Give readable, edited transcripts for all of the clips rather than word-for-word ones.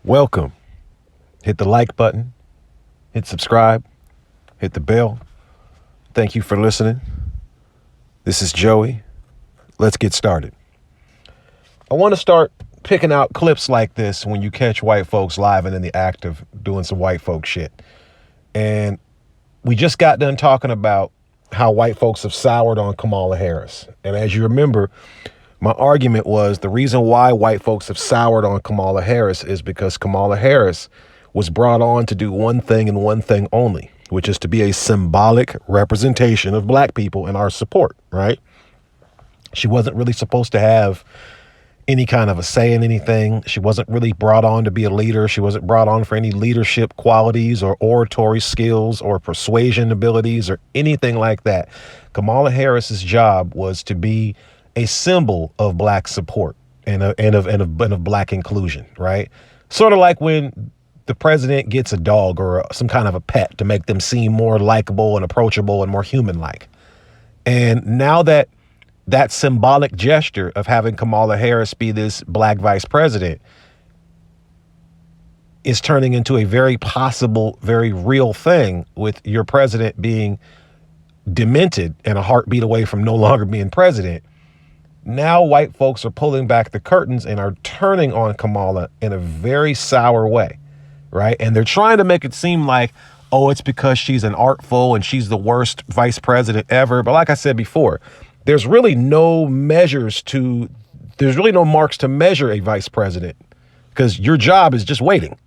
Welcome. Hit the like button, hit subscribe, hit the bell. Thank you for listening. This is Joey. Let's get started. I want to start picking out clips like this when you catch white folks live and in the act of doing some white folk shit. And we just got done talking about how white folks have soured on Kamala Harris. And as you remember, my argument was the reason why white folks have soured on Kamala Harris is because Kamala Harris was brought on to do one thing and one thing only, which is to be a symbolic representation of black people and our support, right? She wasn't really supposed to have any kind of a say in anything. She wasn't really brought on to be a leader. She wasn't brought on for any leadership qualities or oratory skills or persuasion abilities or anything like that. Kamala Harris's job was to be a symbol of black support and of black inclusion, right? Sort of like when the president gets a dog or some kind of a pet to make them seem more likable and approachable and more human-like. And now that symbolic gesture of having Kamala Harris be this black vice president is turning into a very possible, very real thing, with your president being demented and a heartbeat away from no longer being president. Now white folks are pulling back the curtains and are turning on Kamala in a very sour way, right? And they're trying to make it seem like, oh, it's because she's an artful and she's the worst vice president ever. But like I said before, there's really no marks to measure a vice president, because your job is just waiting.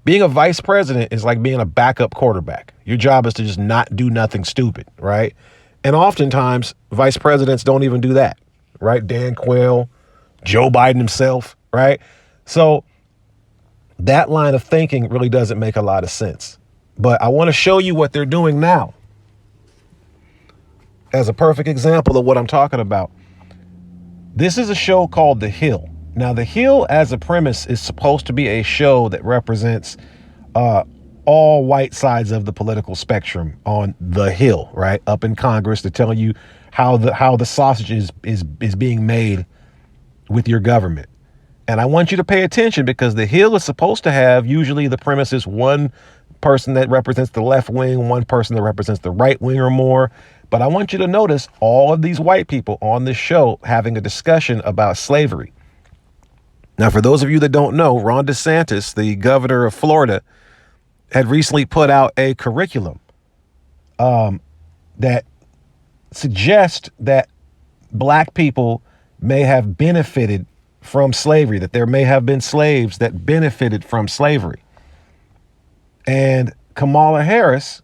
Being a vice president is like being a backup quarterback. Your job is to just not do nothing stupid, right? And oftentimes vice presidents don't even do that. Right? Dan Quayle, Joe Biden himself, right? So that line of thinking really doesn't make a lot of sense. But I want to show you what they're doing now as a perfect example of what I'm talking about. This is a show called The Hill. Now, The Hill as a premise is supposed to be a show that represents all white sides of the political spectrum on the Hill, right? Up in Congress to tell you how the sausage is being made with your government. And I want you to pay attention, because the Hill is supposed to have, usually the premise is one person that represents the left wing, one person that represents the right wing or more. But I want you to notice all of these white people on this show having a discussion about slavery. Now, for those of you that don't know, Ron DeSantis, the governor of Florida, had recently put out a curriculum that suggests that black people may have benefited from slavery, that there may have been slaves that benefited from slavery. And Kamala Harris,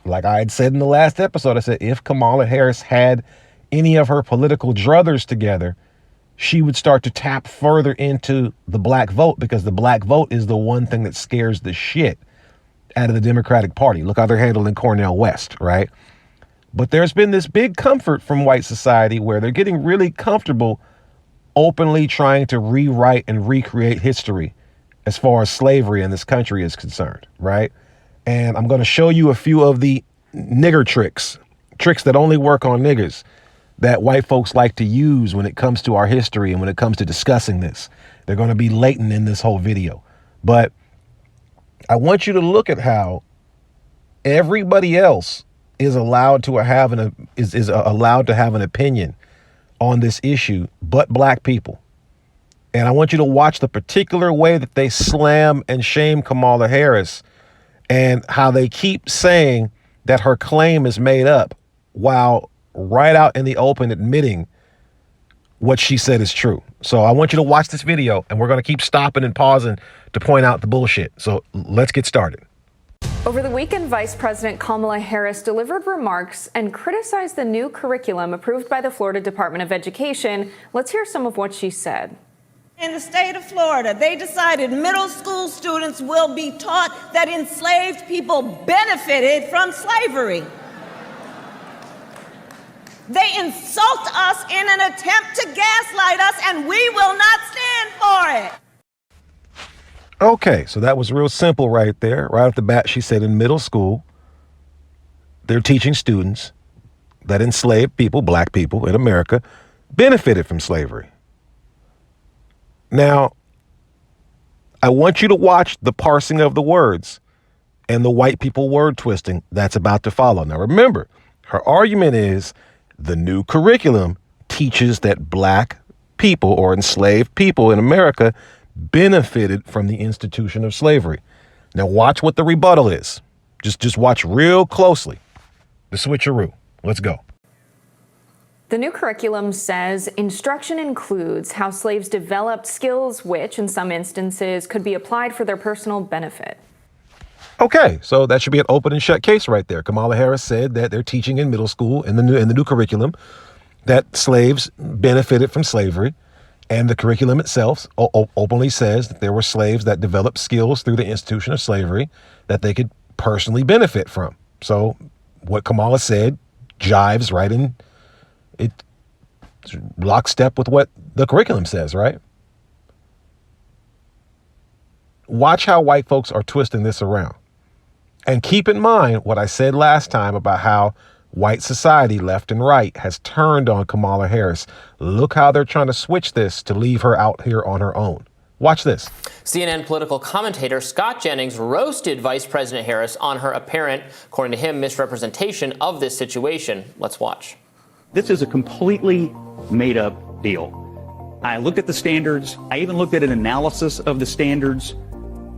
like I had said in the last episode, I said, if Kamala Harris had any of her political druthers together, she would start to tap further into the black vote, because the black vote is the one thing that scares the shit out of the Democratic Party. Look how they're handling Cornel West, right? But there's been this big comfort from white society where they're getting really comfortable openly trying to rewrite and recreate history as far as slavery in this country is concerned, right? And I'm going to show you a few of the nigger tricks that only work on niggers, that white folks like to use when it comes to our history and when it comes to discussing this. They're going to be latent in this whole video. But I want you to look at how everybody else is allowed to have allowed to have an opinion on this issue, but black people. And I want you to watch the particular way that they slam and shame Kamala Harris, and how they keep saying that her claim is made up, while right out in the open admitting what she said is true. So I want you to watch this video, and we're going to keep stopping and pausing to point out the bullshit. So let's get started. Over the weekend, Vice President Kamala Harris delivered remarks and criticized the new curriculum approved by the Florida Department of Education. Let's hear some of what she said. In the state of Florida, they decided middle school students will be taught that enslaved people benefited from slavery. They insult us in an attempt to gaslight us, and we will not stand for it. Okay, so that was real simple right there. Right off the bat, she said in middle school, they're teaching students that enslaved people, black people in America, benefited from slavery. Now, I want you to watch the parsing of the words and the white people word twisting that's about to follow. Now, remember, her argument is the new curriculum teaches that black people or enslaved people in America benefited from the institution of slavery. Now, watch what the rebuttal is. Just watch real closely. The switcheroo. Let's go. The new curriculum says instruction includes how slaves developed skills which, in some instances, could be applied for their personal benefit. Okay, so that should be an open and shut case right there. Kamala Harris said that they're teaching in middle school in the new curriculum that slaves benefited from slavery, and the curriculum itself openly says that there were slaves that developed skills through the institution of slavery that they could personally benefit from. So what Kamala said jives right in it, lockstep with what the curriculum says, right? Watch how white folks are twisting this around. And keep in mind what I said last time about how white society, left and right, has turned on Kamala Harris. Look how they're trying to switch this to leave her out here on her own. Watch this. CNN political commentator Scott Jennings roasted Vice President Harris on her apparent, according to him, misrepresentation of this situation. Let's watch. This is a completely made-up deal. I looked at the standards. I even looked at an analysis of the standards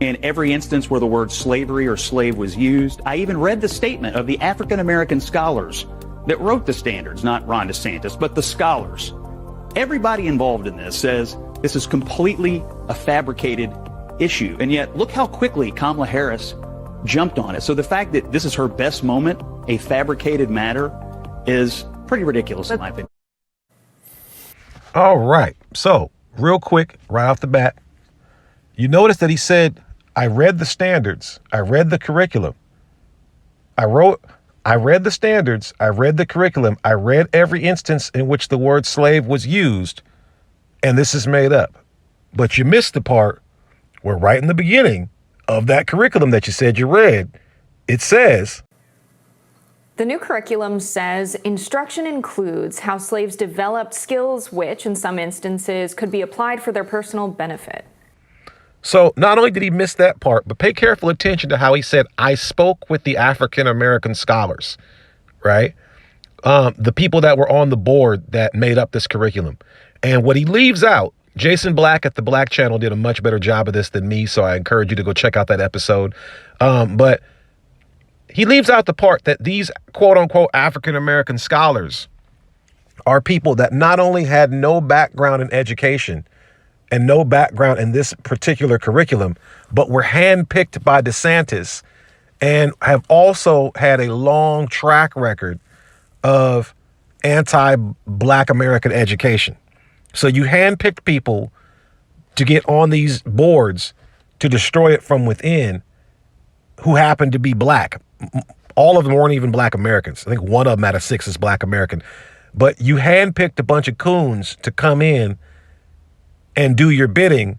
in every instance where the word slavery or slave was used. I even read the statement of the African-American scholars that wrote the standards, not Ron DeSantis, but the scholars. Everybody involved in this says this is completely a fabricated issue. And yet, look how quickly Kamala Harris jumped on it. So the fact that this is her best moment, a fabricated matter, is pretty ridiculous in my opinion. All right. So real quick, right off the bat, you notice that he said, I read the standards. I read the curriculum. I read the standards. I read the curriculum. I read every instance in which the word slave was used. And this is made up. But you missed the part where right in the beginning of that curriculum that you said you read, it says, The new curriculum says instruction includes how slaves developed skills which, in some instances, could be applied for their personal benefit. So not only did he miss that part, but pay careful attention to how he said, I spoke with the African-American scholars, right? The people that were on the board that made up this curriculum. And what he leaves out, Jason Black at the Black Channel did a much better job of this than me, so I encourage you to go check out that episode. But he leaves out the part that these quote unquote African-American scholars are people that not only had no background in education and no background in this particular curriculum, but were handpicked by DeSantis and have also had a long track record of anti-Black American education. So you handpicked people to get on these boards to destroy it from within who happened to be Black. All of them weren't even Black Americans. I think one of them out of 6 is Black American. But you handpicked a bunch of coons to come in and do your bidding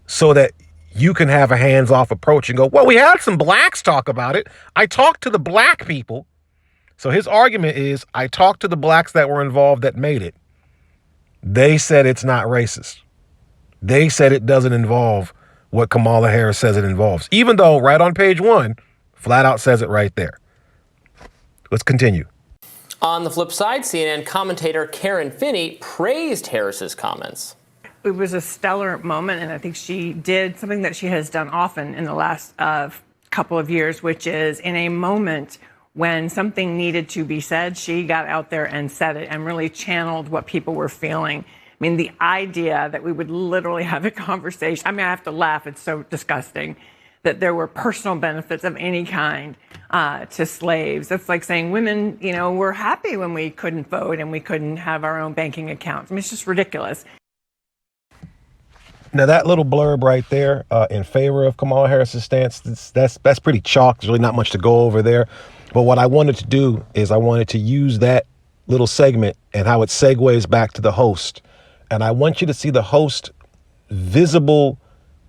so that you can have a hands-off approach and go, well, we had some blacks talk about it. I talked to the black people. So his argument is, I talked to the blacks that were involved that made it. They said it's not racist. They said it doesn't involve what Kamala Harris says it involves, even though right on page 1, flat out says it right there. Let's continue. On the flip side, CNN commentator Karen Finney praised Harris's comments. It was a stellar moment, and I think she did something that she has done often in the last couple of years, which is in a moment when something needed to be said, she got out there and said it and really channeled what people were feeling. I mean, the idea that we would literally have a conversation, I mean, I have to laugh, it's so disgusting, that there were personal benefits of any kind to slaves. That's like saying women, you know, were happy when we couldn't vote and we couldn't have our own banking accounts. I mean, it's just ridiculous. Now, that little blurb right there in favor of Kamala Harris's stance, that's pretty chalk. There's really not much to go over there. But what I wanted to do is I wanted to use that little segment and how it segues back to the host. And I want you to see the host visible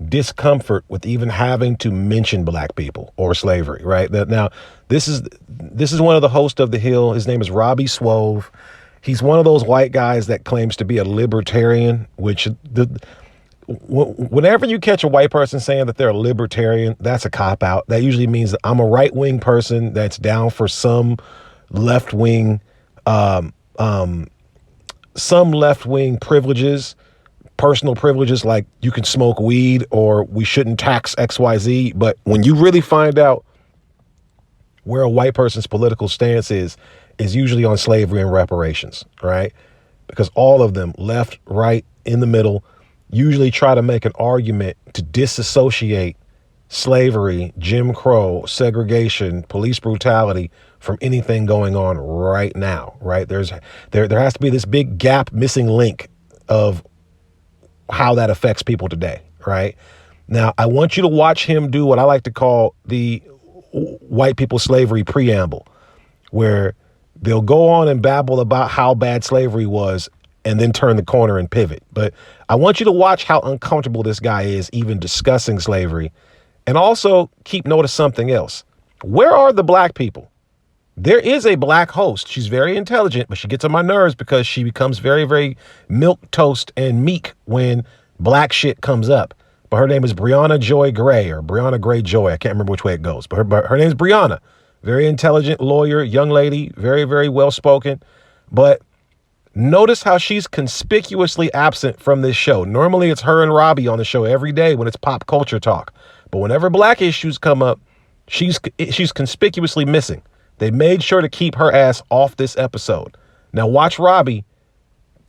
discomfort with even having to mention black people or slavery, right? Now, this is one of the hosts of The Hill. His name is Robbie Swove. He's one of those white guys that claims to be a libertarian, which whenever you catch a white person saying that they're a libertarian, that's a cop out. That usually means that I'm a right wing person that's down for some left wing, privileges, personal privileges, like you can smoke weed or we shouldn't tax XYZ. But when you really find out where a white person's political stance is usually on slavery and reparations, right? Because all of them, left, right, in the middle, usually try to make an argument to disassociate slavery, Jim Crow, segregation, police brutality from anything going on right now, right? There has to be this big gap, missing link of how that affects people today, right? Now, I want you to watch him do what I like to call the white people slavery preamble, where they'll go on and babble about how bad slavery was and then turn the corner and pivot. But I want you to watch how uncomfortable this guy is even discussing slavery. And also keep note of something else. Where are the black people? There is a black host. She's very intelligent, but she gets on my nerves because she becomes very, very milquetoast and meek when black shit comes up. But her name is Brianna Joy Gray, or Brianna Gray Joy. I can't remember which way it goes, but her name is Brianna. Very intelligent lawyer, young lady, very, very well spoken. But notice how she's conspicuously absent from this show. Normally it's her and Robbie on the show every day when it's pop culture talk. But whenever black issues come up, she's conspicuously missing. They made sure to keep her ass off this episode. Now watch Robbie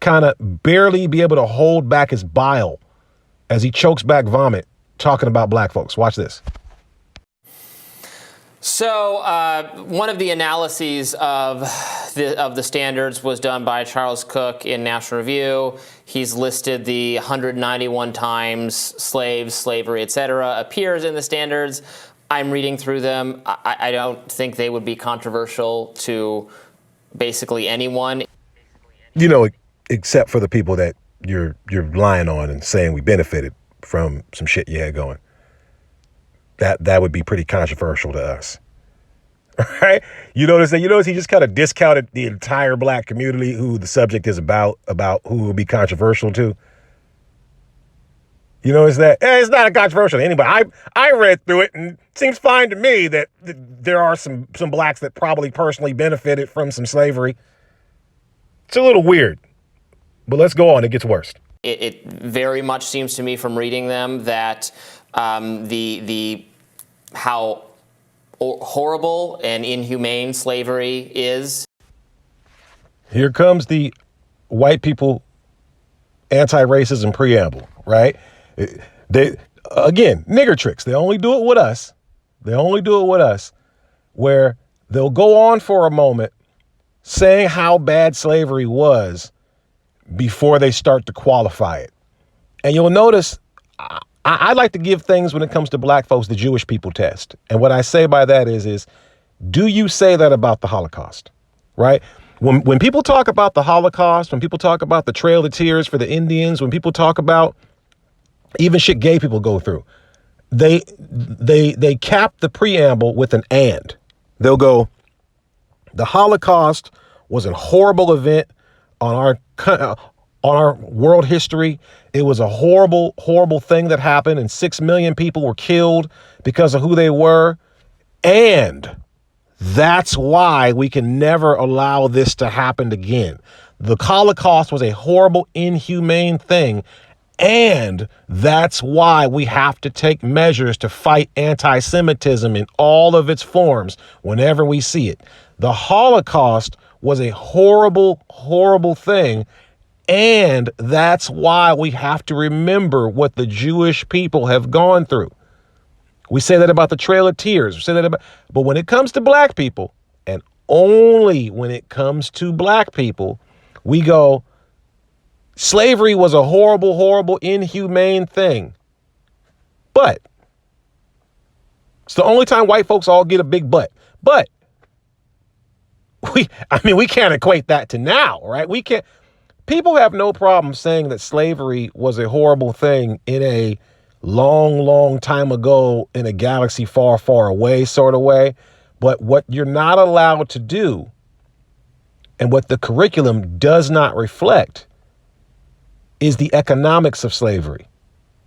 kind of barely be able to hold back his bile as he chokes back vomit talking about black folks. Watch this. So one of the analyses of the standards was done by Charles Cook in National Review. He's listed the 191 times slaves, slavery, etc. appears in the standards. I'm reading through them. I don't think they would be controversial to basically anyone. You know, except for the people that you're lying on and saying we benefited from some shit you had going. That would be pretty controversial to us. Right? You notice he just kind of discounted the entire black community who the subject is about who will be controversial to. You notice that? It's not a controversial to anybody. I read through it and it seems fine to me that there are some blacks that probably personally benefited from some slavery. It's a little weird, but let's go on. It gets worse. It very much seems to me from reading them that how horrible and inhumane slavery is. Here comes the white people anti-racism preamble, right? They again, nigger tricks. They only do it with us. Where they'll go on for a moment saying how bad slavery was before they start to qualify it. And you'll notice I like to give things when it comes to black folks the Jewish people test. And what I say by that is do you say that about the Holocaust, right? When people talk about the Holocaust, when people talk about the Trail of Tears for the Indians, when people talk about even shit gay people go through, they cap the preamble with an and. They'll go, the Holocaust was a horrible event on our world history. It was a horrible, horrible thing that happened, and 6 million people were killed because of who they were. And that's why we can never allow this to happen again. The Holocaust was a horrible, inhumane thing. And that's why we have to take measures to fight anti-Semitism in all of its forms whenever we see it. The Holocaust was a horrible, horrible thing. And that's why we have to remember what the Jewish people have gone through. We say that about the Trail of Tears. We say that but when it comes to black people, and only when it comes to black people, we go, slavery was a horrible, horrible, inhumane thing. But it's the only time white folks all get a big butt. But we can't equate that to now, right? We can't. People have no problem saying that slavery was a horrible thing in a long, long time ago in a galaxy far, far away sort of way. But what you're not allowed to do, and what the curriculum does not reflect, is the economics of slavery.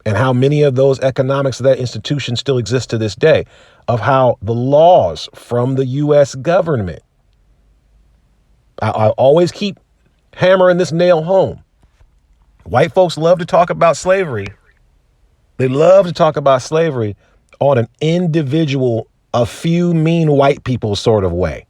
and how many of those economics of that institution still exist to this day, of how the laws from the U.S. government. I always keep hammering this nail home. White folks love to talk about slavery. They love to talk about slavery on an individual, a few mean white people sort of way.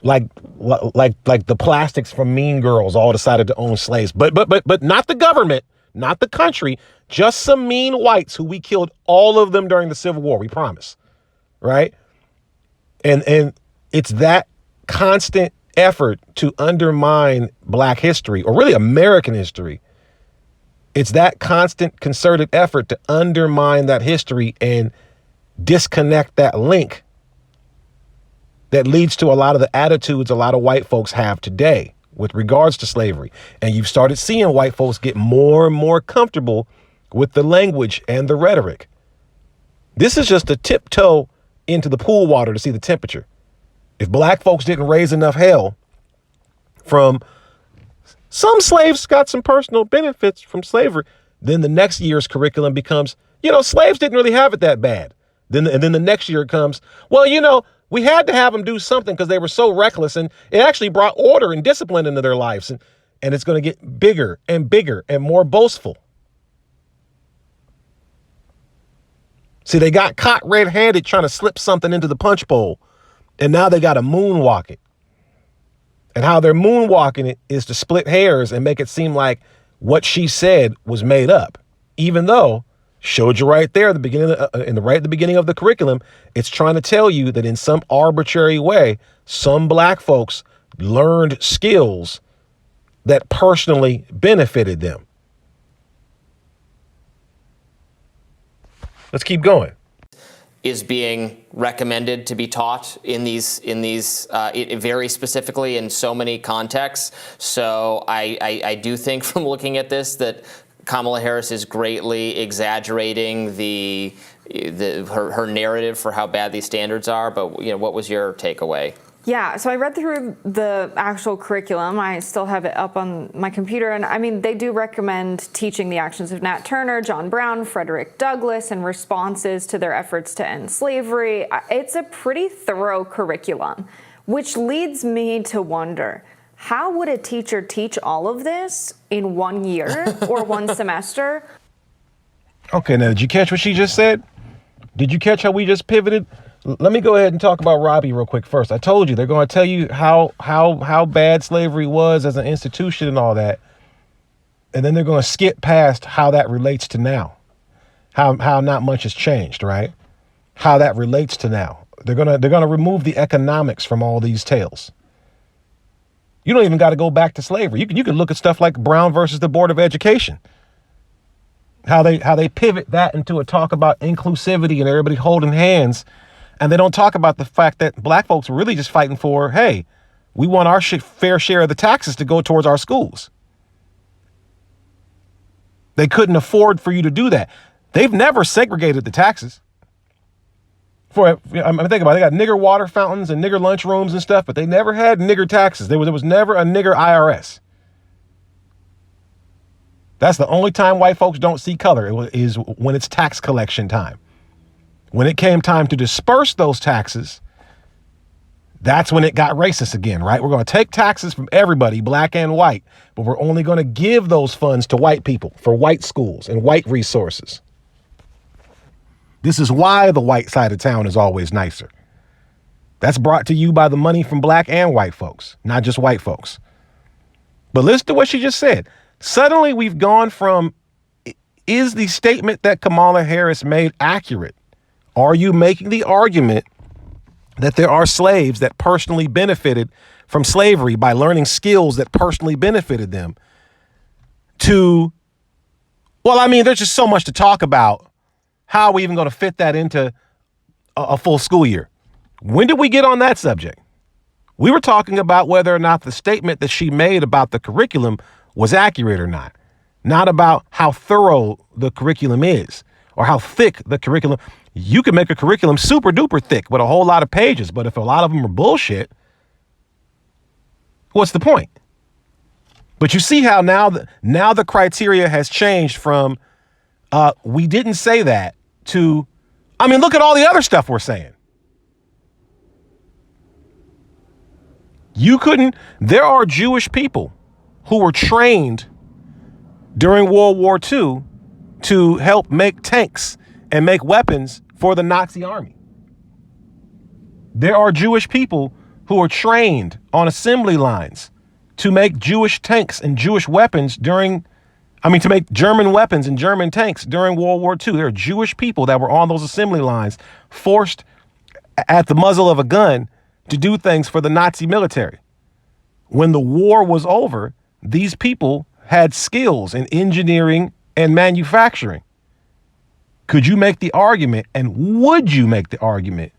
Like the plastics from Mean Girls all decided to own slaves, but not the government, not the country, just some mean whites who we killed all of them during the Civil War. We promise, right? And it's that constant effort to undermine Black history, or really American history. It's that constant concerted effort to undermine that history and disconnect that link that leads to a lot of the attitudes a lot of white folks have today with regards to slavery. And you've started seeing white folks get more and more comfortable with the language and the rhetoric. This is just a tiptoe into the pool water to see the temperature. If Black folks didn't raise enough hell from some slaves got some personal benefits from slavery, then the next year's curriculum becomes, slaves didn't really have it that bad. And then the next year it comes, well, we had to have them do something because they were so reckless, and it actually brought order and discipline into their lives. And it's going to get bigger and bigger and more boastful. See, they got caught red-handed trying to slip something into the punch bowl, and now they got to moonwalk it. And how they're moonwalking it is to split hairs and make it seem like what she said was made up, even though showed you right there at the beginning, right at the beginning of the curriculum, it's trying to tell you that in some arbitrary way, some Black folks learned skills that personally benefited them. Let's keep going. Is being recommended to be taught in these very specifically in so many contexts. So I do think from looking at this that Kamala Harris is greatly exaggerating her narrative for how bad these standards are. But what was your takeaway? Yeah, so I read through the actual curriculum. I still have it up on my computer. And I mean, they do recommend teaching the actions of Nat Turner, John Brown, Frederick Douglass, and responses to their efforts to end slavery. It's a pretty thorough curriculum, which leads me to wonder, how would a teacher teach all of this in 1 year or one semester? Okay, now, did you catch what she just said? Did you catch how we just pivoted? Let me go ahead and talk about Robbie real quick first. I told you they're going to tell you how bad slavery was as an institution and all that. And then they're going to skip past how that relates to now. How not much has changed, right? How that relates to now. They're going to remove the economics from all these tales. You don't even got to go back to slavery. You can look at stuff like Brown versus the Board of Education. How they pivot that into a talk about inclusivity and everybody holding hands. And they don't talk about the fact that Black folks were really just fighting for, hey, we want our fair share of the taxes to go towards our schools. They couldn't afford for you to do that. They've never segregated the taxes. Think about it, they got nigger water fountains and nigger lunchrooms and stuff, but they never had nigger taxes. There was never a nigger IRS. That's the only time white folks don't see color is when it's tax collection time. When it came time to disperse those taxes, that's when it got racist again, right? We're going to take taxes from everybody, Black and white, but we're only going to give those funds to white people for white schools and white resources. This is why the white side of town is always nicer. That's brought to you by the money from Black and white folks, not just white folks. But listen to what she just said. Suddenly we've gone from, is the statement that Kamala Harris made accurate? Are you making the argument that there are slaves that personally benefited from slavery by learning skills that personally benefited them? There's just so much to talk about. How are we even going to fit that into a full school year? When did we get on that subject? We were talking about whether or not the statement that she made about the curriculum was accurate or not about how thorough the curriculum is or how thick the curriculum. You can make a curriculum super duper thick with a whole lot of pages, but if a lot of them are bullshit, what's the point? But you see how now the criteria has changed from we didn't say that to, I mean, look at all the other stuff we're saying. There are Jewish people who were trained during World War II to help make tanks and make weapons for the Nazi army. There are Jewish people who are trained on assembly lines to make Jewish tanks and Jewish weapons to make German weapons and German tanks during World War II. There are Jewish people that were on those assembly lines, forced at the muzzle of a gun to do things for the Nazi military. When the war was over, these people had skills in engineering and manufacturing. Could you make the argument, and would you make the argument,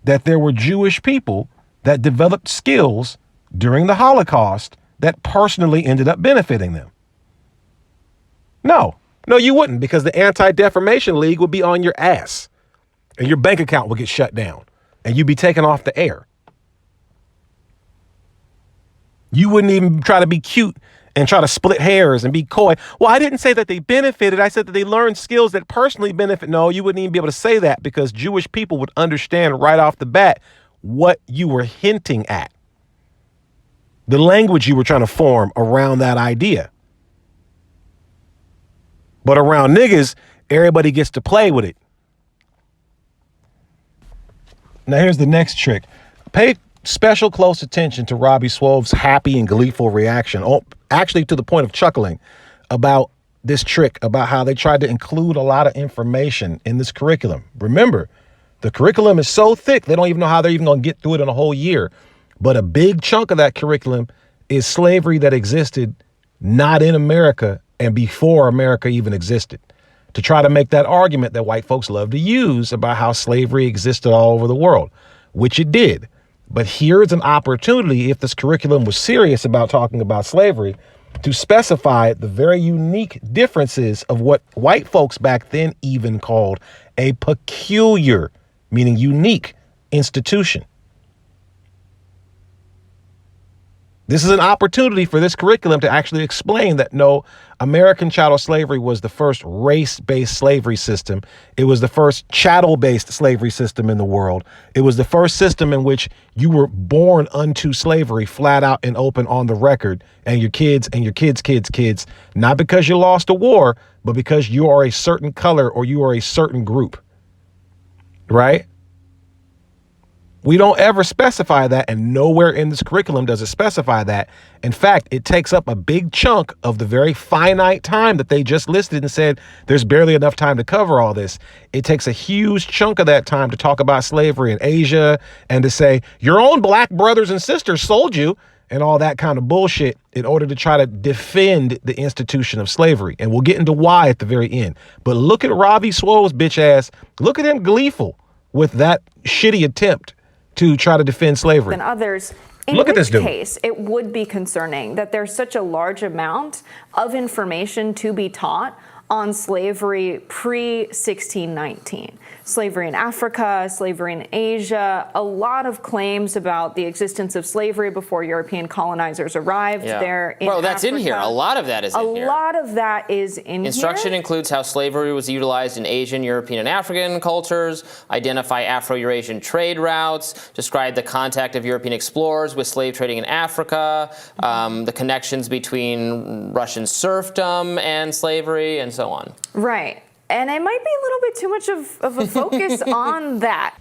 that there were Jewish people that developed skills during the Holocaust that personally ended up benefiting them? No, you wouldn't, because the Anti-Defamation League would be on your ass and your bank account would get shut down and you'd be taken off the air. You wouldn't even try to be cute and try to split hairs and be coy. Well, I didn't say that they benefited. I said that they learned skills that personally benefit. No, you wouldn't even be able to say that, because Jewish people would understand right off the bat what you were hinting at, the language you were trying to form around that idea. But around niggas, everybody gets to play with it. Now, here's the next trick. Pay special close attention to Robbie Swove's happy and gleeful reaction, actually to the point of chuckling, about this trick, about how they tried to include a lot of information in this curriculum. Remember, the curriculum is so thick, they don't even know how they're even going to get through it in a whole year. But a big chunk of that curriculum is slavery that existed not in America and before America even existed, to try to make that argument that white folks love to use about how slavery existed all over the world, which it did. But here's an opportunity, if this curriculum was serious about talking about slavery, to specify the very unique differences of what white folks back then even called a peculiar, meaning unique, institution. This is an opportunity for this curriculum to actually explain that no, American chattel slavery was the first race-based slavery system. It was the first chattel-based slavery system in the world. It was the first system in which you were born unto slavery, flat out and open on the record, and your kids and your kids, not because you lost a war, but because you are a certain color or you are a certain group, right? We don't ever specify that, and nowhere in this curriculum does it specify that. In fact, it takes up a big chunk of the very finite time that they just listed and said there's barely enough time to cover all this. It takes a huge chunk of that time to talk about slavery in Asia and to say your own black brothers and sisters sold you and all that kind of bullshit in order to try to defend the institution of slavery. And we'll get into why at the very end. But look at Robbie Swove's bitch ass. Look at him gleeful with that shitty attempt to try to defend slavery. Than others. In Look at which this dude. case, it would be concerning that there's such a large amount of information to be taught on slavery pre-1619. Slavery in Africa, slavery in Asia, a lot of claims about the existence of slavery before European colonizers arrived there in Well, that's Africa. in here. A lot of that is in here. A lot of that is in Instruction here. includes how slavery was utilized in Asian, European, and African cultures, identify Afro-Eurasian trade routes, describe the contact of European explorers with slave trading in Africa, the connections between Russian serfdom and slavery, and so on. Right. And it might be a little bit too much of a focus on that.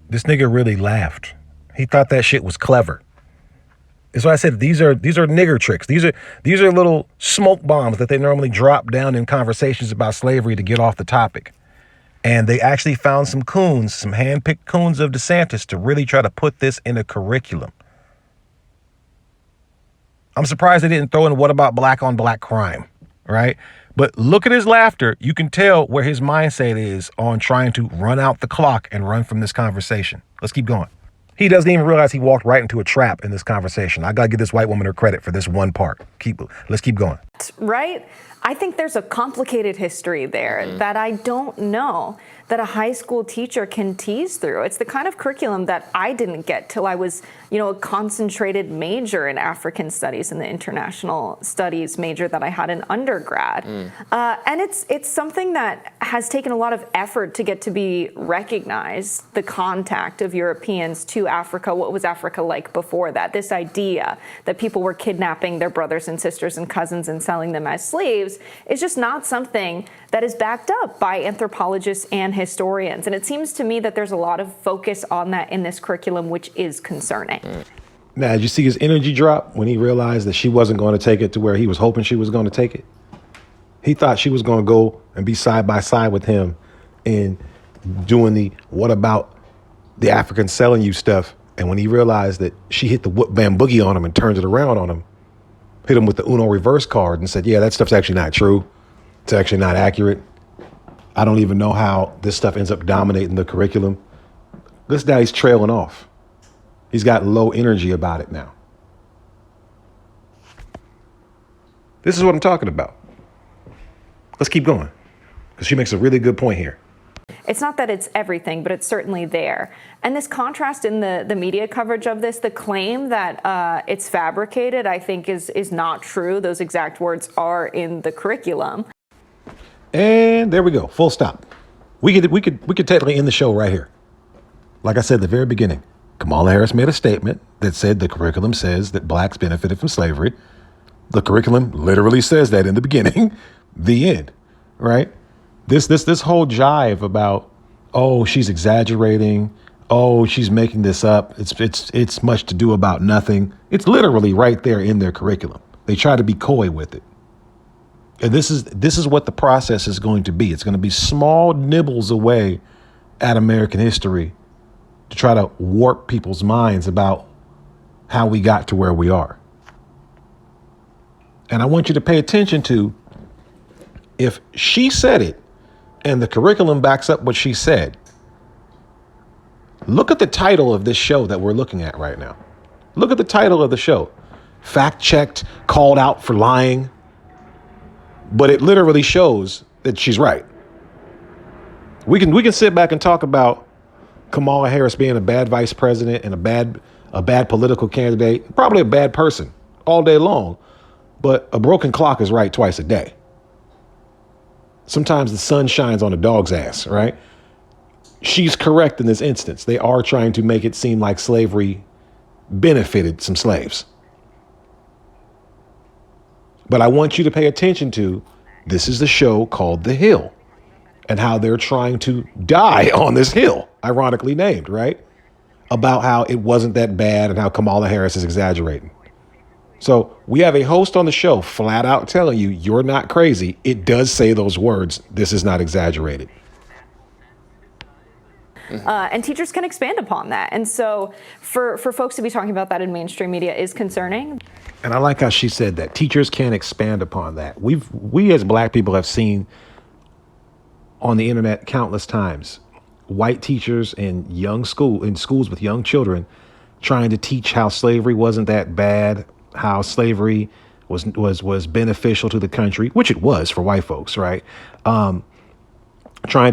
This nigga really laughed. He thought that shit was clever. That's why I said these are nigger tricks. These are little smoke bombs that they normally drop down in conversations about slavery to get off the topic. And they actually found some coons, some hand-picked coons of DeSantis to really try to put this in a curriculum. I'm surprised they didn't throw in what about black on black crime, right? But look at his laughter. You can tell where his mindset is on trying to run out the clock and run from this conversation. Let's keep going. He doesn't even realize he walked right into a trap in this conversation. I got to give this white woman her credit for this one part. Let's keep going. that, right? I think there's a complicated history there that I don't know that a high school teacher can tease through. It's the kind of curriculum that I didn't get till I was, a concentrated major in African studies and the international studies major that I had in undergrad. And it's something that has taken a lot of effort to get to be recognized, the contact of Europeans to Africa. What was Africa like before that? This idea that people were kidnapping their brothers and sisters and cousins and selling them as slaves is just not something that is backed up by anthropologists and historians. And it seems to me that there's a lot of focus on that in this curriculum, which is concerning. Now, did you see his energy drop when he realized that she wasn't going to take it to where he was hoping she was going to take it? He thought she was going to go and be side by side with him in doing the what about the Africans selling you stuff. And when he realized that she hit the whoop bam boogie on him and turned it around on him, hit him with the Uno reverse card and said, yeah, that stuff's actually not true. It's actually not accurate. I don't even know how this stuff ends up dominating the curriculum. This guy's trailing off. He's got low energy about it now. This is what I'm talking about. Let's keep going, because she makes a really good point here. It's not that it's everything, but it's certainly there. And this contrast in the media coverage of this, the claim that it's fabricated, I think is not true. Those exact words are in the curriculum. And there we go. Full stop. We could technically end the show right here. Like I said at the very beginning, Kamala Harris made a statement that said the curriculum says that blacks benefited from slavery. The curriculum literally says that in the beginning. The end. Right? This whole jive about, oh, she's exaggerating. Oh, she's making this up. It's much to do about nothing. It's literally right there in their curriculum. They try to be coy with it. And this is what the process is going to be. It's going to be small nibbles away at American history to try to warp people's minds about how we got to where we are. And I want you to pay attention to, if she said it and the curriculum backs up what she said, look at the title of this show that we're looking at right now. Look at the title of the show. Fact checked, called out for lying. But it literally shows that she's right. We can sit back and talk about Kamala Harris being a bad vice president and a bad political candidate, probably a bad person all day long. But a broken clock is right twice a day. Sometimes the sun shines on a dog's ass, right? She's correct in this instance. They are trying to make it seem like slavery benefited some slaves. But I want you to pay attention to, this is the show called The Hill, and how they're trying to die on this hill, ironically named, right? About how it wasn't that bad and how Kamala Harris is exaggerating. So we have a host on the show flat out telling you, you're not crazy. It does say those words. This is not exaggerated. And teachers can expand upon that. And so for folks to be talking about that in mainstream media is concerning. And I like how she said that teachers can expand upon that. We as black people have seen on the internet countless times white teachers in schools with young children trying to teach how slavery wasn't that bad, how slavery was beneficial to the country, which it was for white folks, right? Trying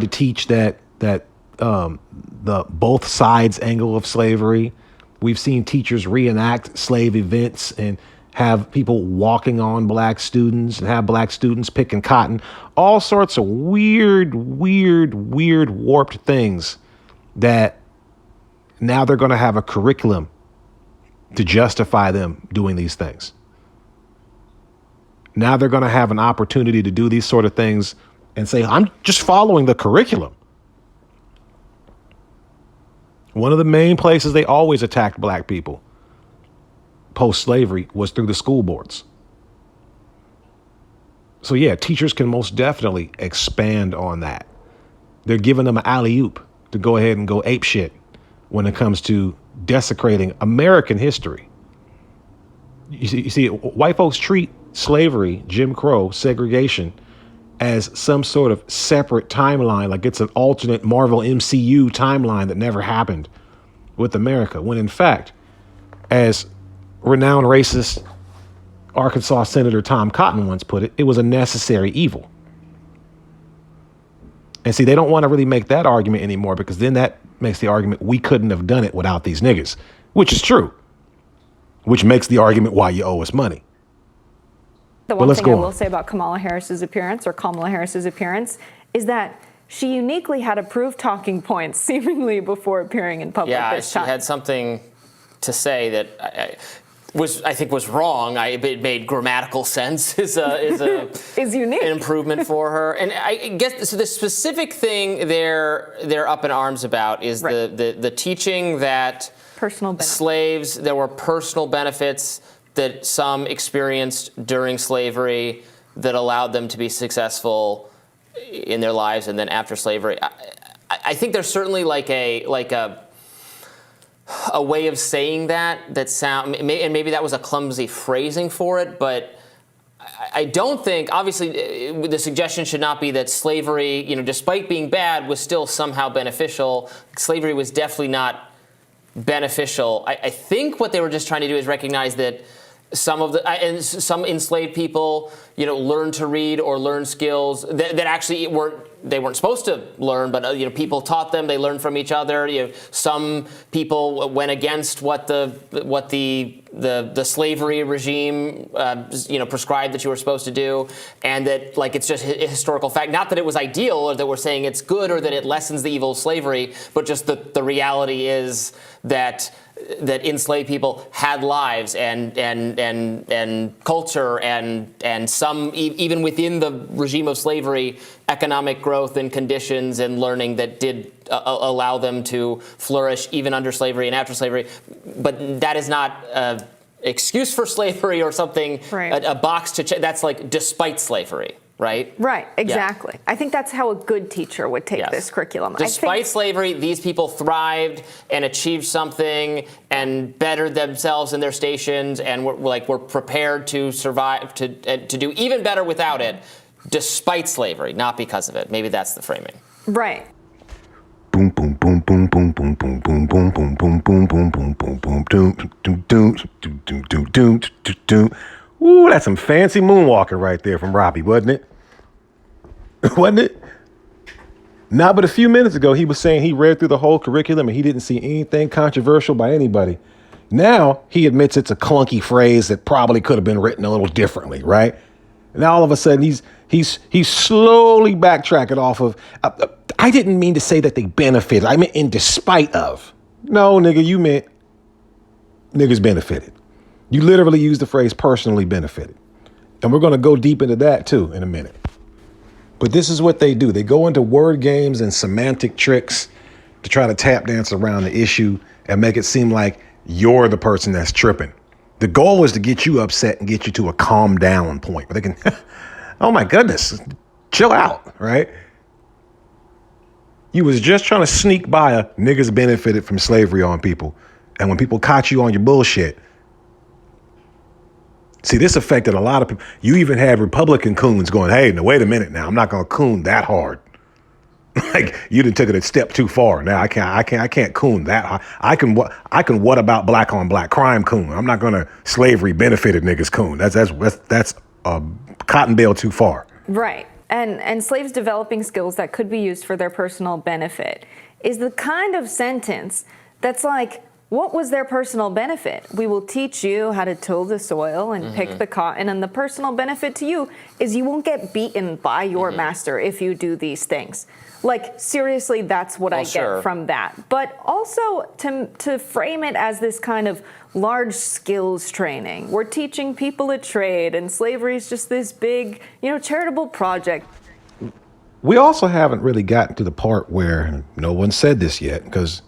to teach that the both sides angle of slavery. We've seen teachers reenact slave events and have people walking on black students and have black students picking cotton, all sorts of weird, warped things that now they're going to have a curriculum to justify them doing these things. Now they're going to have an opportunity to do these sort of things and say, I'm just following the curriculum. One of the main places they always attacked black people post-slavery was through the school boards. So yeah, teachers can most definitely expand on that. They're giving them an alley-oop to go ahead and go ape shit when it comes to desecrating American history. You see, white folks treat slavery, Jim Crow, segregation as some sort of separate timeline, like it's an alternate Marvel MCU timeline that never happened with America, when in fact, as renowned racist Arkansas Senator Tom Cotton once put it, it was a necessary evil. And see, they don't want to really make that argument anymore because then that makes the argument we couldn't have done it without these niggas, which is true, which makes the argument why you owe us money. The But one let's thing I go will on. say about Kamala Harris's appearance is that she uniquely had approved talking points seemingly before appearing in public Yeah, this she time. had something to say that I think was wrong. It made grammatical sense. Is is unique. an improvement for her. And I guess so. The specific thing they're up in arms about is Right. the teaching that Personal benefit. slaves, there were personal benefits that some experienced during slavery that allowed them to be successful in their lives, and then after slavery. I think there's certainly like a way of saying that sound, and maybe that was a clumsy phrasing for it, but I don't think, obviously, the suggestion should not be that slavery, despite being bad, was still somehow beneficial. Slavery was definitely not beneficial. I think what they were just trying to do is recognize that some enslaved people, learned to read or learn skills that actually weren't supposed to learn, but people taught them. They learned from each other. Some people went against what the slavery regime prescribed that you were supposed to do, and that it's just a historical fact. Not that it was ideal or that we're saying it's good or that it lessens the evil of slavery, but just the reality is that enslaved people had lives and culture and some even within the regime of slavery, economic growth and conditions and learning that did allow them to flourish even under slavery and after slavery. But that is not an excuse for slavery or something, Right. a box to check. That's despite slavery. Right? Right, exactly. I think that's how a good teacher would take Yes. this curriculum. Despite slavery, these people thrived and achieved something and bettered themselves in their stations, and were prepared to survive, to do even better without it, despite slavery, not because of it. Maybe that's the framing. Right. Boom boom boom boom boom boom boom boom boom boom boom boom boom boom boom boom doom doom doom doom doom doom doom doom. Ooh, that's some fancy moonwalking right there from Robbie, wasn't it? Wasn't it? Not but a few minutes ago, he was saying he read through the whole curriculum and he didn't see anything controversial by anybody. Now he admits it's a clunky phrase that probably could have been written a little differently, right? And now all of a sudden he's slowly backtracking off of, I didn't mean to say that they benefited. I meant in despite of. No, nigga, you meant niggas benefited. You literally used the phrase personally benefited. And we're going to go deep into that too in a minute. But this is what they do. They go into word games and semantic tricks to try to tap dance around the issue and make it seem like you're the person that's tripping. The goal is to get you upset and get you to a calm down point where they can, oh my goodness, chill out, right? You was just trying to sneak by a niggas benefited from slavery on people. And when people caught you on your bullshit, see, this affected a lot of people. You even had Republican coons going, hey, now wait a minute now, I'm not gonna coon that hard. Like you done took it a step too far. Now I can't coon that hard. I can what about black on black crime coon? I'm not gonna slavery benefited niggas coon. That's cotton bale too far. Right. And slaves developing skills that could be used for their personal benefit is the kind of sentence that's like, what was their personal benefit? We will teach you how to till the soil and pick the cotton, and the personal benefit to you is you won't get beaten by your master if you do these things. Like, seriously, that's what I get from that. But also to frame it as this kind of large skills training. We're teaching people a trade, and slavery is just this big, charitable project. We also haven't really gotten to the part where no one said this yet, because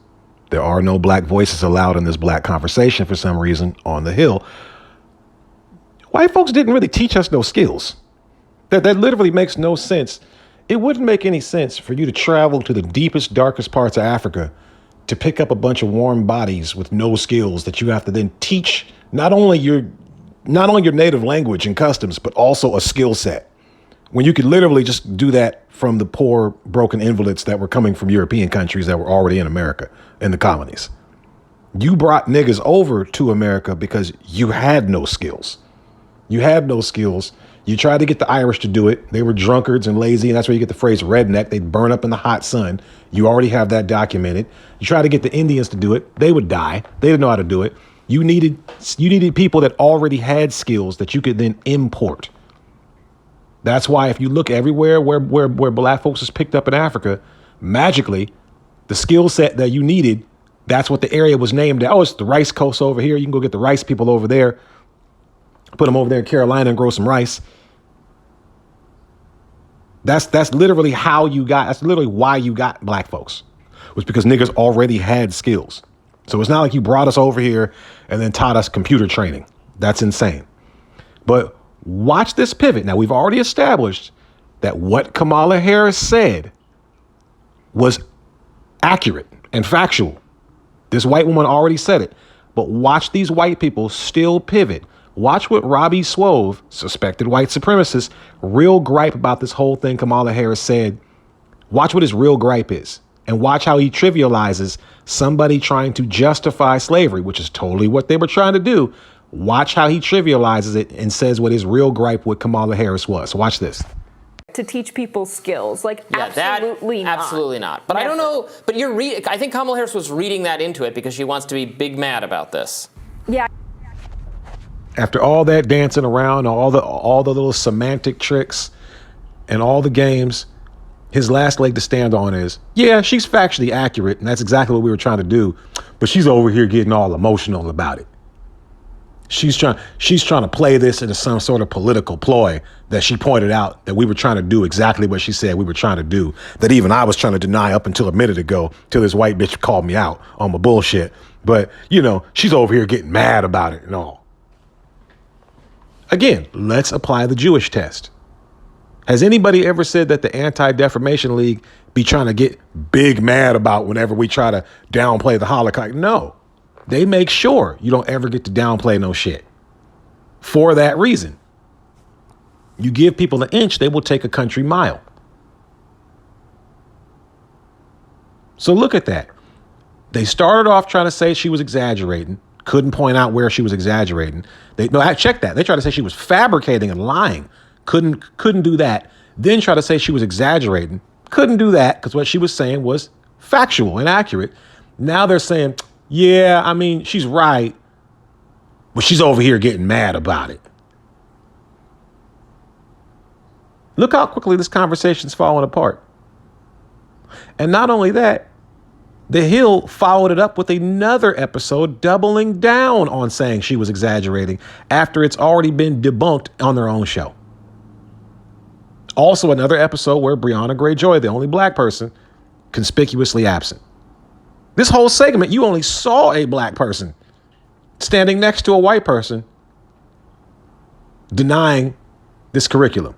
there are no black voices allowed in this black conversation for some reason on the Hill. White folks didn't really teach us no skills. That literally makes no sense. It wouldn't make any sense for you to travel to the deepest, darkest parts of Africa to pick up a bunch of warm bodies with no skills that you have to then teach not only your native language and customs, but also a skill set. When you could literally just do that from the poor, broken invalids that were coming from European countries that were already in America, in the colonies. You brought niggas over to America because you had no skills. You had no skills. You tried to get the Irish to do it. They were drunkards and lazy, and that's where you get the phrase redneck. They'd burn up in the hot sun. You already have that documented. You try to get the Indians to do it. They would die. They didn't know how to do it. You needed people that already had skills that you could then import. That's why if you look everywhere where black folks is picked up in Africa, magically, the skill set that you needed, that's what the area was named. Oh, it's the rice coast over here. You can go get the rice people over there. Put them over there in Carolina and grow some rice. That's literally how you got, that's literally why you got black folks, was because niggas already had skills. So it's not like you brought us over here and then taught us computer training. That's insane. But watch this pivot. Now, we've already established that what Kamala Harris said was accurate and factual. This white woman already said it. But watch these white people still pivot. Watch what Robbie Swove, suspected white supremacist, real gripe about this whole thing Kamala Harris said. Watch what his real gripe is. And watch how he trivializes somebody trying to justify slavery, which is totally what they were trying to do. Watch how he trivializes it and says what his real gripe with Kamala Harris was. Watch this. To teach people skills, like Yeah, absolutely not. Absolutely not. But I don't know. But I think Kamala Harris was reading that into it because she wants to be big mad about this. Yeah. After all that dancing around, all the little semantic tricks and all the games, his last leg to stand on is, yeah, she's factually accurate, and that's exactly what we were trying to do, but she's over here getting all emotional about it. She's trying to play this into some sort of political ploy that she pointed out that we were trying to do exactly what she said we were trying to do, that even I was trying to deny up until a minute ago, till this white bitch called me out on my bullshit. But, she's over here getting mad about it and all. Again, let's apply the Jewish test. Has anybody ever said that the Anti-Defamation League be trying to get big mad about whenever we try to downplay the Holocaust? No. They make sure you don't ever get to downplay no shit. For that reason. You give people an inch, they will take a country mile. So look at that. They started off trying to say she was exaggerating. Couldn't point out where she was exaggerating. Check that. They tried to say she was fabricating and lying. Couldn't do that. Then try to say she was exaggerating. Couldn't do that because what she was saying was factual and accurate. Now they're saying, yeah, I mean, she's right, but she's over here getting mad about it. Look how quickly this conversation's falling apart. And not only that, The Hill followed it up with another episode doubling down on saying she was exaggerating after it's already been debunked on their own show. Also another episode where Brianna Greyjoy, the only black person, conspicuously absent. This whole segment, you only saw a black person standing next to a white person denying this curriculum.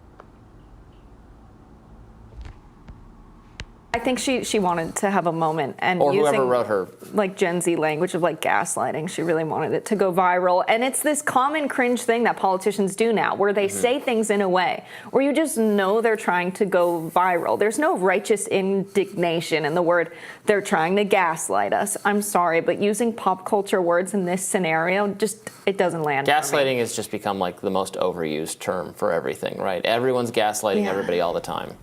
I think she wanted to have a moment, and Or using whoever wrote her. like Gen Z language of like gaslighting. She really wanted it to go viral, and it's this common cringe thing that politicians do now, where they say things in a way where you just know they're trying to go viral. There's no righteous indignation in the word "they're trying to gaslight us." I'm sorry, but using pop culture words in this scenario just it doesn't land. for me. Gaslighting has just become like the most overused term for everything, right? Everyone's gaslighting Yeah. everybody all the time.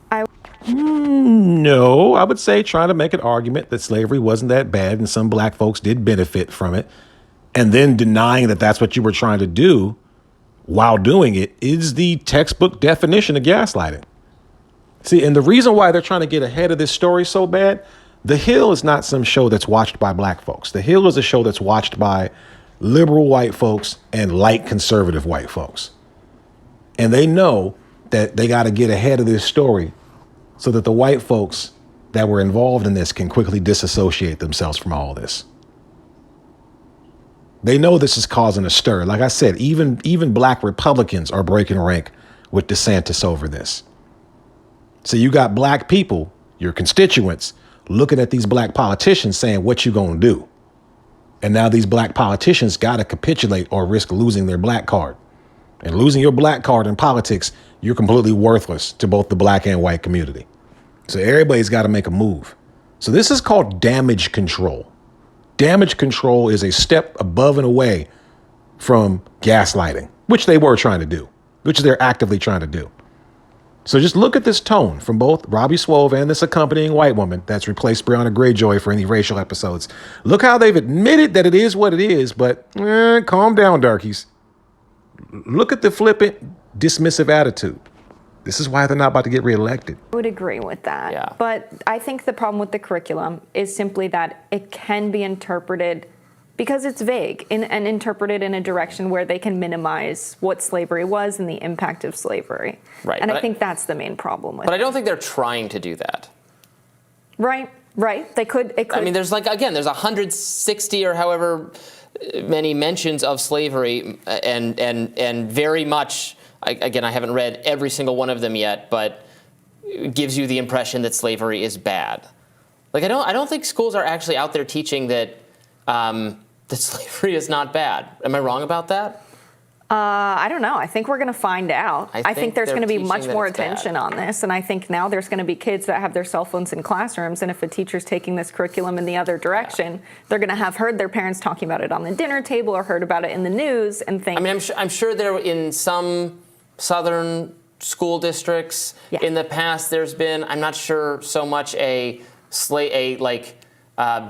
No, I would say trying to make an argument that slavery wasn't that bad and some black folks did benefit from it, and then denying that that's what you were trying to do while doing it is the textbook definition of gaslighting. See, and the reason why they're trying to get ahead of this story so bad, The Hill is not some show that's watched by black folks. The Hill is a show that's watched by liberal white folks and light conservative white folks. And they know that they got to get ahead of this story so that the white folks that were involved in this can quickly disassociate themselves from all this. They know this is causing a stir. Like I said, even black Republicans are breaking rank with DeSantis over this. So you got black people, your constituents, looking at these black politicians saying, what you gonna do? And now these black politicians got to capitulate or risk losing their black card. And losing your black card in politics, you're completely worthless to both the black and white community. So everybody's got to make a move. So this is called damage control. Damage control is a step above and away from gaslighting. which they were trying to do, which they're actively trying to do. So just look at this tone from both Robbie Swove and this accompanying white woman that's replaced Brianna Greyjoy for any racial episodes. Look how they've admitted that it is what it is, but calm down, darkies. Look at the flippant, dismissive attitude. This is why they're not about to get reelected. I would agree with that. Yeah. But I think the problem with the curriculum is simply that it can be interpreted, because it's vague, and interpreted in a direction where they can minimize what slavery was and the impact of slavery. Right, And but I think that's the main problem with But I it. don't think they're trying to do that. Right. They could. It could. I mean, there's 160 or however many mentions of slavery, and very much. Again, I haven't read every single one of them yet, but it gives you the impression that slavery is bad. I don't think schools are actually out there teaching that that slavery is not bad. Am I wrong about that? I don't know. I think we're going to find out. I think there's they're going to be teaching much that more it's bad. attention on this. And I think now there's going to be kids that have their cell phones in classrooms. And if a teacher's taking this curriculum in the other direction, they're going to have heard their parents talking about it on the dinner table or heard about it in the news and think. I mean, I'm sure there in some southern school districts in the past there's been, I'm not sure so much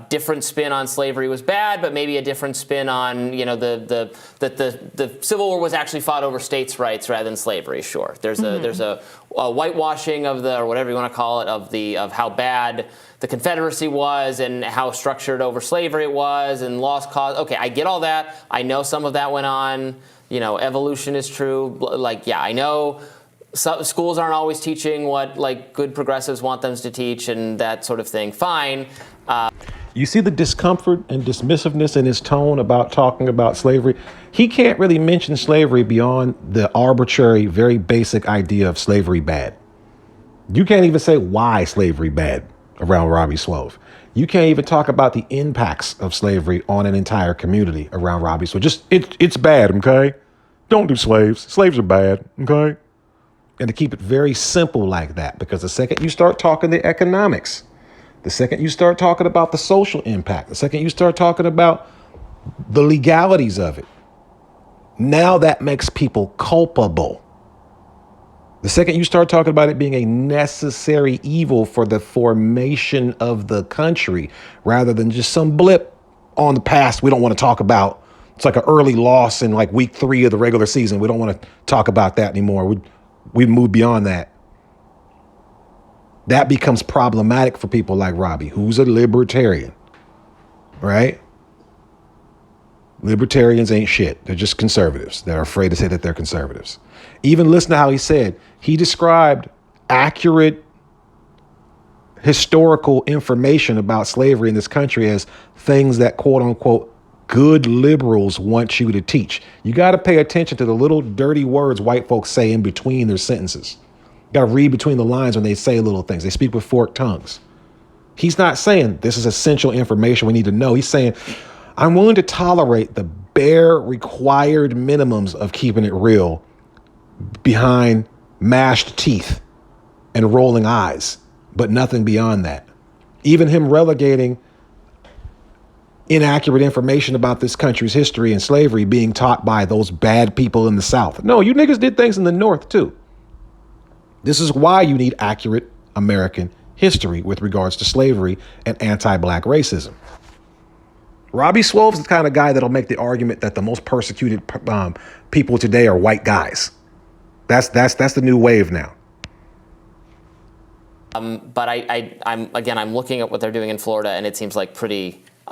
different spin on slavery was bad, but maybe a different spin on that the Civil War was actually fought over states' rights rather than slavery. Sure, there's a whitewashing of or whatever you want to call it of how bad the Confederacy was and how structured over slavery it was and lost cause. Okay, I get all that. I know some of that went on. Evolution is true. I know. So schools aren't always teaching what good progressives want them to teach and that sort of thing. Fine. You see the discomfort and dismissiveness in his tone about talking about slavery? He can't really mention slavery beyond the arbitrary, very basic idea of slavery bad. You can't even say why slavery bad around Robbie Swove. You can't even talk about the impacts of slavery on an entire community around Robbie Swove. Just, it's bad, okay? Don't do slaves. Slaves are bad, okay? And to keep it very simple like that, because the second you start talking the economics, the second you start talking about the social impact, the second you start talking about the legalities of it, now that makes people culpable. The second you start talking about it being a necessary evil for the formation of the country, rather than just some blip on the past we don't want to talk about. It's like an early loss in week 3 of the regular season. We don't want to talk about that anymore. We move beyond that. That becomes problematic for people like Robbie, who's a libertarian, right? Libertarians ain't shit. They're just conservatives. They're afraid to say that they're conservatives. Even listen to how he described accurate historical information about slavery in this country as things that, quote unquote, good liberals want you to teach. You got to pay attention to the little dirty words white folks say in between their sentences. You got to read between the lines when they say little things. They speak with forked tongues. He's not saying this is essential information we need to know. He's saying, I'm willing to tolerate the bare required minimums of keeping it real behind mashed teeth and rolling eyes, but nothing beyond that. Even him relegating inaccurate information about this country's history and slavery being taught by those bad people in the South. No, you niggas did things in the North too. This is why you need accurate American history with regards to slavery and anti-black racism. Robbie Swove's the kind of guy that'll make the argument that the most persecuted people today are white guys. That's the new wave now. But I'm looking at what they're doing in Florida, and it seems like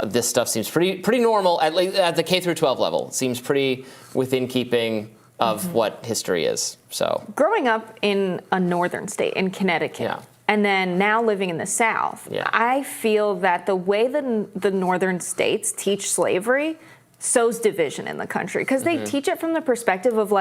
this stuff seems pretty normal at the K through 12 level. It seems pretty within keeping of what history is. So growing up in a northern state, in Connecticut, and then now living in the South, I feel that the way the northern states teach slavery sows division in the country, because they teach it from the perspective of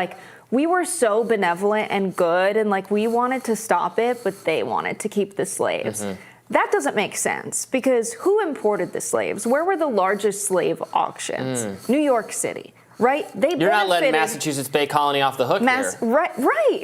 we were so benevolent and good, and we wanted to stop it, but they wanted to keep the slaves. That doesn't make sense, because who imported the slaves? Where were the largest slave auctions? New York City. Right? You're not letting Massachusetts Bay Colony off the hook here.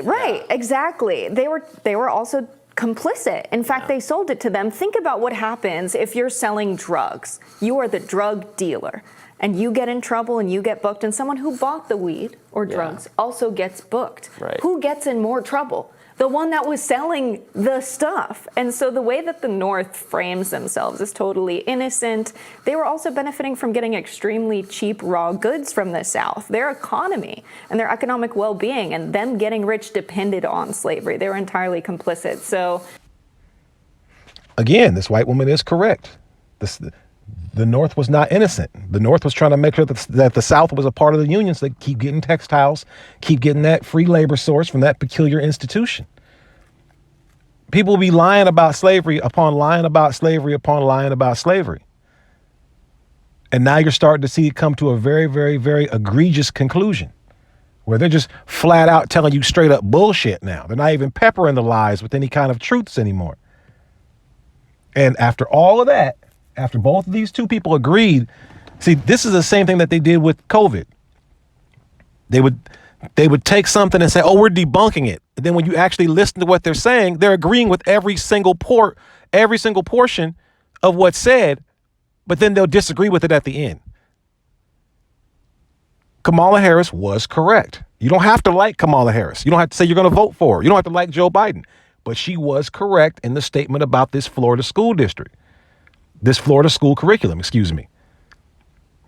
Right, exactly. They were also complicit. In fact, they sold it to them. Think about what happens if you're selling drugs. You are the drug dealer and you get in trouble and you get booked, and someone who bought the weed or drugs also gets booked. Right. Who gets in more trouble? The one that was selling the stuff. And so the way that the North frames themselves is totally innocent. They were also benefiting from getting extremely cheap raw goods from the South. Their economy and their economic well-being and them getting rich depended on slavery. They were entirely complicit. So Again, this white woman is correct. The North was not innocent. The North was trying to make sure that the South was a part of the Union, so they keep getting textiles, keep getting that free labor source from that peculiar institution. People will be lying about slavery upon lying about slavery upon lying about slavery. And now you're starting to see it come to a very, very, very egregious conclusion where they're just flat out telling you straight up bullshit now. They're not even peppering the lies with any kind of truths anymore. And after all of that, after both of these two people agreed, see, this is the same thing that they did with COVID. They would take something and say, oh, we're debunking it. And then when you actually listen to what they're saying, they're agreeing with every single portion of what's said, but then they'll disagree with it at the end. Kamala Harris was correct. You don't have to like Kamala Harris. You don't have to say you're going to vote for her. You don't have to like Joe Biden. But she was correct in the statement about this Florida school district. This Florida school curriculum, excuse me.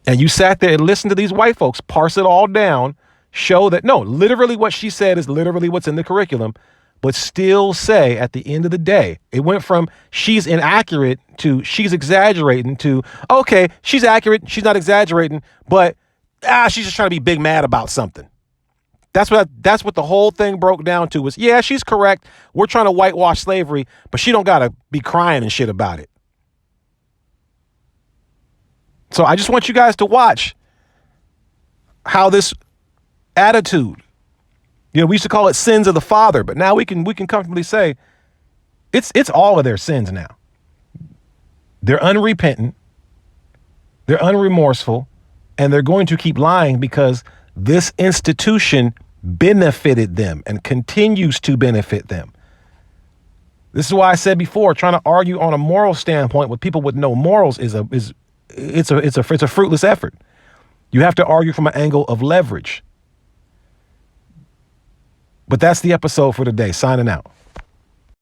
And you sat there and listened to these white folks parse it all down, show that, no, literally what she said is literally what's in the curriculum, but still say at the end of the day, it went from she's inaccurate to she's exaggerating to, okay, she's accurate, she's not exaggerating, but she's just trying to be big mad about something. That's what the whole thing broke down to was, yeah, she's correct. We're trying to whitewash slavery, but she don't got to be crying and shit about it. So I just want you guys to watch how this attitude, we used to call it sins of the father, but now we can comfortably say it's all of their sins now. They're unrepentant, they're unremorseful, and they're going to keep lying because this institution benefited them and continues to benefit them. This is why I said before, trying to argue on a moral standpoint with people with no morals is a fruitless effort. You have to argue from an angle of leverage. But that's the episode for today. Signing out.